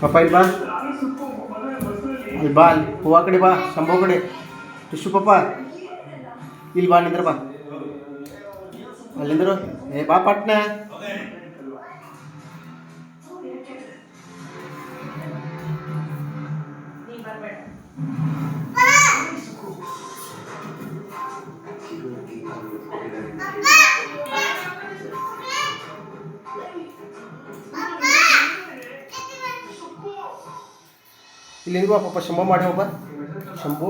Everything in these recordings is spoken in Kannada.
ಪಪ್ಪ ಇಲ್ಲಿ ಬಾ, ಅಲ್ಲಿ ಬಾ, ಅಲ್ಲಿ ಹೂವ ಕಡೆ ಬಾ, ಶಂಭು ಕಡೆ ಟಿಶ್ಯೂ ಪಪ್ಪ ಇಲ್ಲಿ ಬಾ, ನಿಂದ್ರ ಬಾ, ಅಲ್ಲಿಂದ್ರು ಏ ಬಾ ಪಟ್ನ. ಇಲ್ಲಿ ಬಾ ಪಪ್ಪ, ಶಂಭು ಮಾಡಿ ಹೋಗ, ಶಂಭು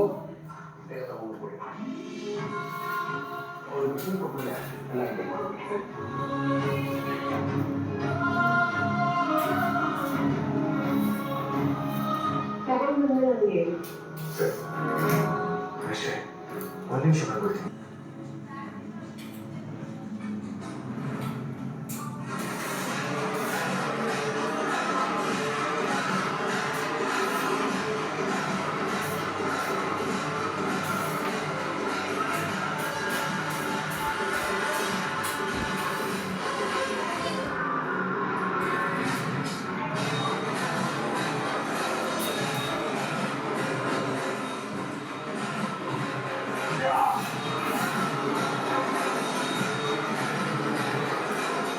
ಅಷ್ಟೇ ಒಂದು ನಿಮಿಷ ಬರ್ಬಿಡ್ತೀನಿ.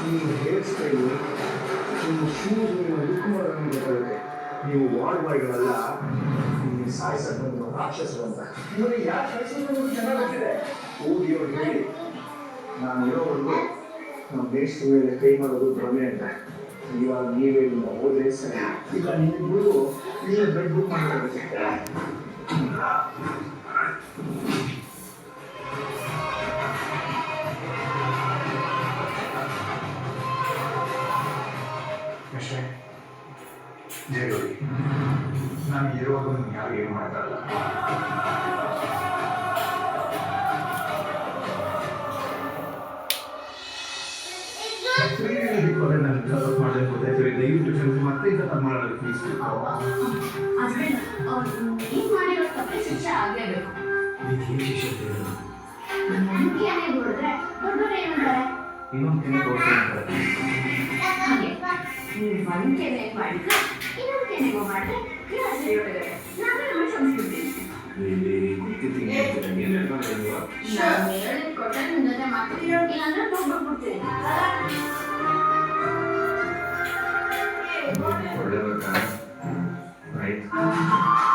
ನಿಮ್ಮ ಹೇರ್ ಸ್ಟೈಲು, ನಿಮ್ಮ ಶೂಸ್, ನಿಮ್ಮ ಲುಕ್ ಮಾಡೋದನ್ನು ಗೊತ್ತಾಗುತ್ತೆ. ನೀವು ವಾರ್ಡ್ ಬಾಯ್ಗಳಲ್ಲ, ನಿಮಗೆ ಸಾಯಿಸೋದು ರಾಕ್ಷಸರು ಅಂತ. ಇವರಿಗೆ ಯಾಕೆ ಸಾಯಿಸೋದು ಚೆನ್ನಾಗಿ ಗೊತ್ತಿದೆ. ಓದಿಯೋರು ಹೇಳಿ, ನಾನು ಇರೋವರೆಗೂ ನಮ್ಮ ದೇಶದ ಮೇಲೆ ಕೈ ಮಾಡೋದು ಭ್ರಮೆ ಅಂತ. ಇವಾಗ ನೀವೇ ಇಲ್ಲ ಹೋದ್ರೆ ಸರಿ. ಈಗ ನಿಮ್ಮಿಬ್ಬರು ನೀವೇ ಬೆಡ್ ಬುಕ್ ಮಾಡಬೇಕು. ಅಷ್ಟೇ ಜಯಗೌರಿ, ನಾನು ಇರುವಾಗ ಯಾರು ಏನು ಮಾಡೋಕ್ಕಲ್ಲ. ದಯವಿಟ್ಟು ಮತ್ತೆ ಈಗ ಮಾಡೋದು ಪ್ಲೀಸ್. ಇನ್ನೊಂದು ಕೆನೆ ತೋರಿಸ್ತಾರೆ. ಒಂದು ಕೆನೆ ಮಾಡಿದ್ರೆ ಇನ್ನೊಂದು ಕೆನೆಗೂ ಮಾಡಿದ್ರೆ ಸರಿ ಹೊಡೆದರೆ ನಾನು ಸಂಸ್ಕೃತಿ ಕೊಟ್ಟ ನಿನ್ನ ಜೊತೆ ಮಾತಾಡ್ತೀನಿ, ಇಲ್ಲಾಂದ್ರೆ ಹೋಗ್ಬಿಡ್ತೀನಿ. ಒಳ್ಳೆಯದ ಆಯ್ತು.